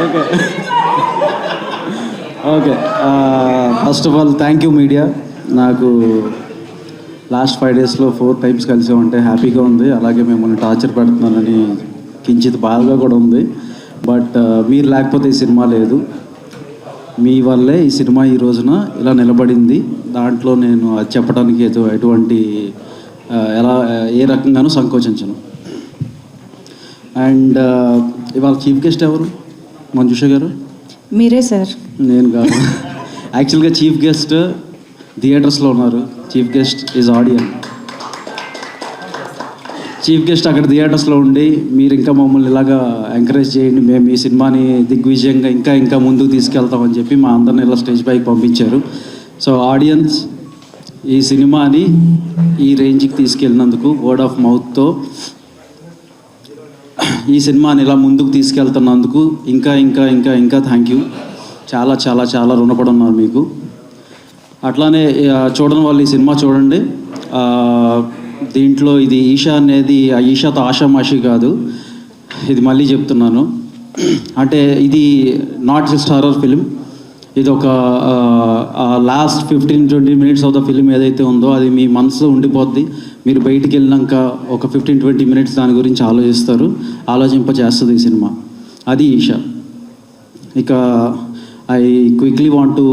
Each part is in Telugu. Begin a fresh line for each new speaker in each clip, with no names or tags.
Okay okay first of all thank you media. నాకు లాస్ట్ 5 డేస్లో 4 టైమ్స్ కలిసి ఉంటే హ్యాపీగా ఉంది. అలాగే మిమ్మల్ని టార్చర్ పెడుతున్నానని కించిత్ బాధగా కూడా ఉంది. బట్ మీరు లేకపోతే ఈ సినిమా లేదు. మీ వల్లే ఈ సినిమా ఈ రోజున ఇలా నిలబడింది. దాంట్లో నేను అది చెప్పడానికి ఎటువంటి ఏ రకంగానూ సంకోచించను. అండ్ ఇవాళ చీఫ్ గెస్ట్ ఎవరు? మంజుష గారు?
మీరే సార్.
నేను కాదు. యాక్చువల్గా చీఫ్ గెస్ట్ థియేటర్స్లో ఉన్నారు. Chief guest is audience. Chief guest అక్కడ థియేటర్స్లో ఉండి మీరు ఇంకా మమ్మల్ని ఇలాగా ఎంకరేజ్ చేయండి, మేము ఈ సినిమాని దిగ్విజయంగా ఇంకా ముందుకు తీసుకెళ్తామని చెప్పి మా అందరిని ఇలా స్టేజ్ పైకి పంపించారు. సో ఆడియన్స్ ఈ సినిమాని ఈ రేంజ్కి తీసుకెళ్ళినందుకు వర్డ్ ఆఫ్ మౌత్తో ఈ సినిమాని ఇలా ముందుకు తీసుకెళ్తున్నందుకు ఇంకా థ్యాంక్ యూ. చాలా చాలా చాలా రుణపడి ఉన్నారు మీకు. అట్లానే చూడని వాళ్ళు ఈ సినిమా చూడండి. దీంట్లో ఇది ఈషా అనేది ఈషాతో ఆషామాషి కాదు. ఇది మళ్ళీ చెప్తున్నాను, అంటే ఇది నాట్ జస్ట్ హారర్ ఫిలిం. ఇది ఒక last 15-20 minutes of the film ఏదైతే ఉందో అది మీ మనసులో ఉండిపోద్ది. మీరు బయటికి వెళ్ళినాక ఒక 15-20 మినిట్స్ దాని గురించి ఆలోచింపచేస్తుంది ఈ సినిమా. అది ఈషా. ఇక I quickly want to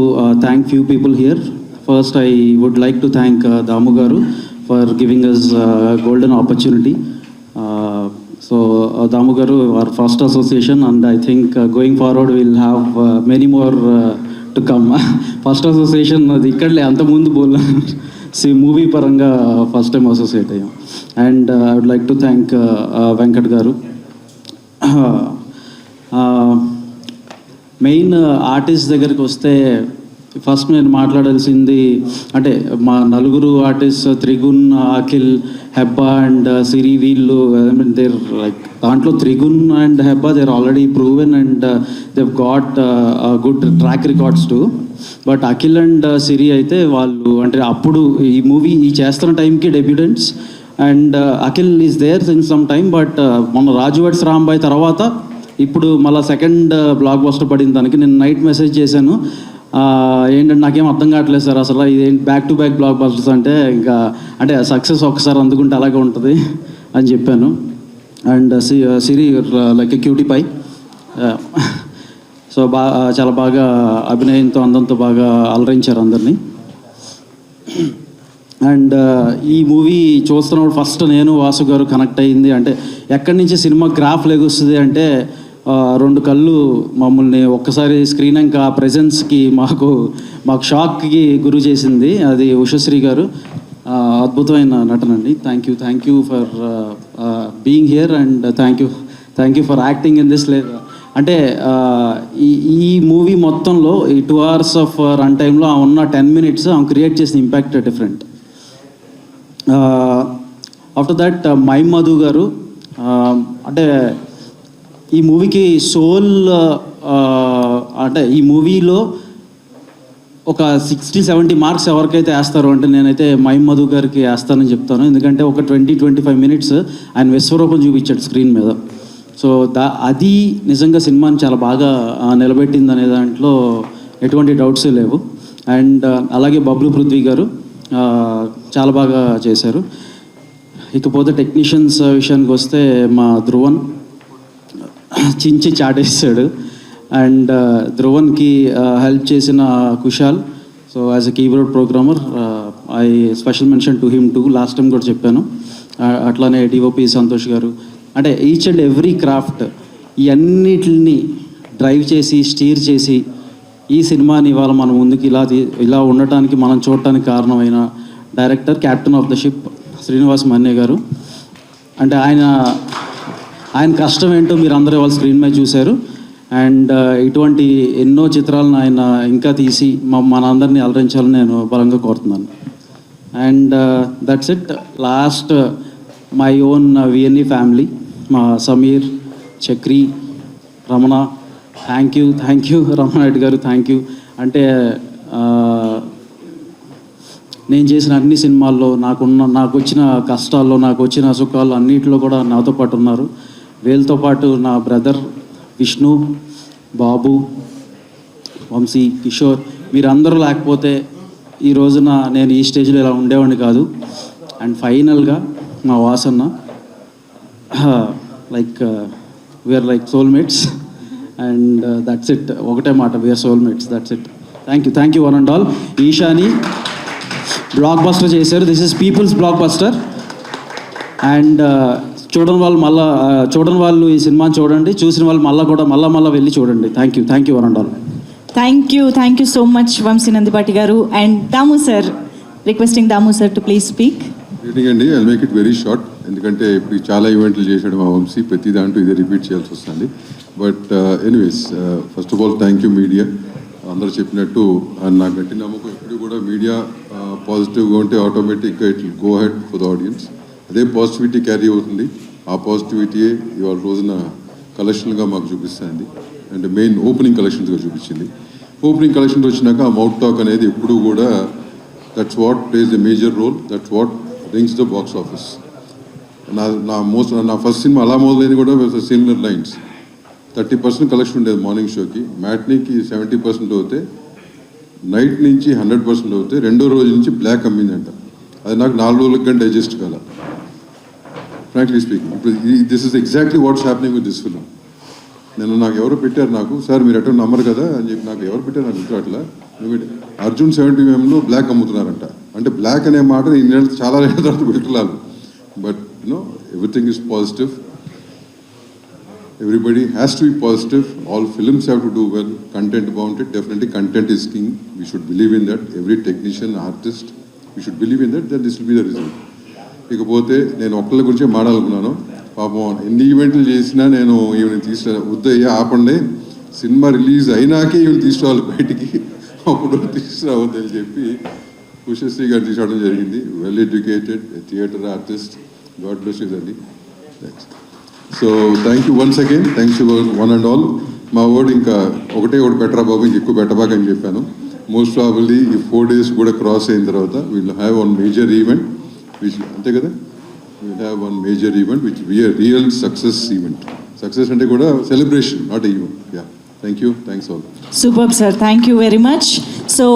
thank few people here. First I would like to thank Damu garu for giving us golden opportunity. So Damu garu, our first association, and I think going forward we'll have many more to come. First association అది ఇక్కడలే, అంత ముందు బోల్ సి మూవీ పరంగా ఫస్ట్ టైం అసోసియేట్ అయ్యాం. And I would like to thank Venkat garu. Main artist దగ్గరికి వస్తే ఫస్ట్ నేను మాట్లాడాల్సింది అంటే మా నలుగురు ఆర్టిస్ట్ త్రిగుణ్, అఖిల్, హెబ్బా అండ్ సిరి. వీళ్ళు దేర్ లైక్ దాంట్లో Trigun and Hebah there already proven and they've got good track records too. But Akhil and Siri అయితే వాళ్ళు అంటే అప్పుడు ఈ మూవీ చేస్తున్న టైంకి debutants. And Akhil is there since some time. But మొన్న రాజు వెడ్స్ రాంబాయ్ తర్వాత ఇప్పుడు మళ్ళీ సెకండ్ బ్లాక్ బస్టర్ పడిన దానికి నేను నైట్ మెసేజ్ చేశాను. ఏంటంటే నాకేం అర్థం కావట్లేదు సార్, అసలు ఇదేంటి back to back black busters అంటే ఇంకా అంటే సక్సెస్ ఒక్కసారి అందుకుంటే అలాగే ఉంటుంది అని చెప్పాను. And Siri like a cutie pie. So చాలా బాగా అభినయంతో అందంతో బాగా అలరించారు అందరినీ. అండ్ ఈ మూవీ చూస్తున్నప్పుడు ఫస్ట్ నేను వాసు గారు కనెక్ట్ అయ్యింది. అంటే ఎక్కడి నుంచి సినిమా గ్రాఫ్ లెగొస్తుంది అంటే 2 కళ్ళు మమ్మల్ని ఒక్కసారి స్క్రీన్ ఇంకా ప్రెజెన్స్కి మాకు షాక్కి గురి చేసింది. అది ఉషశ్రీ గారు. అద్భుతమైన నటన అండి. Thank you for being here and thank you for acting in this. అంటే ఈ మూవీ మొత్తంలో ఈ 2 hours ఆఫ్ రన్ టైంలో ఉన్న 10 minutes ఆమె క్రియేట్ చేసిన impact different. After that my Madhu గారు. అంటే ఈ మూవీకి సోల్ అంటే ఈ మూవీలో ఒక 60-70 మార్క్స్ ఎవరికైతే వేస్తారో అంటే నేనైతే మై మధు గారికి వేస్తానని చెప్తాను. ఎందుకంటే ఒక 20-25 minutes ఆయన విశ్వరూపం చూపించాడు స్క్రీన్ మీద. సో అది నిజంగా సినిమాని చాలా బాగా నిలబెట్టింది అనే దాంట్లో ఎటువంటి డౌట్సే లేవు. అండ్ అలాగే బబ్లు పృథ్వీ గారు చాలా బాగా చేశారు. ఇకపోతే టెక్నీషియన్స్ విషయానికి వస్తే మా ధ్రువన్ చించి చాటేస్తాడు. అండ్ ధ్రువన్కి హెల్ప్ చేసిన Kushal. So as a keyboard programmer I special mention to him two. Last time కూడా చెప్పాను. అట్లానే డిఓపి సంతోష్ గారు. అంటే ఈచ్ అండ్ ఎవ్రీ క్రాఫ్ట్ ఇవన్నిటిని డ్రైవ్ చేసి స్టీర్ చేసి ఈ సినిమాని ఇవాళ మనం ముందుకు ఇలా ఉండటానికి మనం చూడటానికి కారణమైన director, captain of the ship Srinivas Manne garu. అంటే ఆయన కష్టం ఏంటో మీరు అందరూ ఇవాళ స్క్రీన్ మీద చూశారు. అండ్ ఇటువంటి ఎన్నో చిత్రాలను ఆయన ఇంకా తీసి మనందరినీ అలరించాలని నేను బలంగా కోరుతున్నాను. And that's it. Last my own VNE family, మా Sameer, Chakri, Ramana. Thank you Ramana Reddy garu. Thank you. అంటే నేను చేసిన అన్ని సినిమాల్లో నాకు వచ్చిన కష్టాల్లో, నాకు వచ్చిన సుఖాల్లో అన్నిటిలో కూడా నాతో పాటు ఉన్నారు. వీళ్ళతో పాటు నా బ్రదర్ విష్ణు, బాబు, వంశీ, కిషోర్, వీరందరూ లేకపోతే ఈ రోజున నేను ఈ స్టేజ్లో ఇలా ఉండేవాడిని కాదు. అండ్ ఫైనల్గా మా వాసన్న, like we're like soulmates and that's it. ఒకటే మాట, we're soulmates, that's it. Thank you one and all. ఈశాని బ్లాక్ బస్టర్ చేశారు. This is peoples blockbuster. And చూడని వాళ్ళు ఈ సినిమాని చూడండి, చూసిన వాళ్ళు మళ్ళీ వెళ్ళి చూడండి. Thank you one and all.
Thank you so much Vamsi Nandipati garu. And Damu sir, requesting Damu sir to please speak.
Meeting అండి, I make it very short, ఎందుకంటే ఇప్పుడు చాలా ఈవెంట్లు చేశాడు మా వంశీ, ప్రతి దాంట్లో ఇదే రిపీట్ చేయాల్సి వస్తుంది. But anyways, first of all thank you media. అందరూ చెప్పినట్టు నా గట్టి నమ్మకం ఎప్పుడు కూడా మీడియా పాజిటివ్గా ఉంటే ఆటోమేటిక్గా it will go head for the audience. అదే పాజిటివిటీ క్యారీ అవుతుంది. ఆ పాజిటివిటీయే ఇవాళ రోజున కలెక్షన్గా మాకు చూపిస్తుంది. అండ్ మెయిన్ ఓపెనింగ్ కలెక్షన్స్గా చూపించింది. ఓపెనింగ్ కలెక్షన్స్ వచ్చినాక ఆ మౌత్ టాక్ అనేది ఎప్పుడు కూడా that's what plays the major role, that's what rings the box office. నా ఫస్ట్ సినిమా అలా మొదలైంది కూడా సిమిలర్ లైన్స్. 30% కలెక్షన్ ఉండేది మార్నింగ్ షోకి, మ్యాట్నీకి 70% అవుతే, నైట్ నుంచి 100% అవుతే, రెండో రోజు నుంచి బ్లాక్ అమ్మిందంట. అది నాకు 4 రోజులకి కానీ డైజెస్ట్ కాల, ఫ్రాంక్లీ స్పీకింగ్. ఇప్పుడు this is exactly what's happening with this film. నాకు ఎవరు పెట్టారు, నాకు సార్ మీరు ఎటు నమ్మరు కదా అని చెప్పి నాకు ఎవరు పెట్టారు నాకు గుర్తు అట్లా. అర్జున్ 70mm బ్లాక్ అమ్ముతున్నారంట. అంటే బ్లాక్ అనే మాట నేను చాలా ఏళ్ళ తర్వాత గుర్తులాలు. But everything is positive. Everybody has to be positive. All films have to do well. Content about it. Definitely content is king. We should believe in that. Every technician, artist, we should believe in that. Then this will be the result. ఇకపోతే నేను ఒక్కళ్ళ గురించే మాట్లాడుకున్నాను. పాపం ఎన్ని ఈవెంట్లు చేసినా నేను ఈవెన్ వద్దయ్యా ఆపండి, సినిమా రిలీజ్ అయినాకే ఈవెన్ తీసుకురావాలి బయటికి, అప్పుడు తీసుకురావద్దని చెప్పి ఉషశ్రీ గారు తీసుకోవడం జరిగింది. Well educated theatre artist. God bless you అండి. Thanks. So thank you once again. Thanks to one and all. మా వర్డ్ ఇంకా ఒకటి పెట్టరా బాబు, ఇంక ఎక్కువ పెట్టబాకని చెప్పాను. మోస్ట్ ప్రాబబ్లీ ఈ 4 days కూడా క్రాస్ అయిన తర్వాత we'll have one major event which, అంతే కదా, we'll have one major event which B a real success event. Success అంటే కూడా celebration, not event. Yeah, thank you. Thanks all.
Super sir, thank you very much. So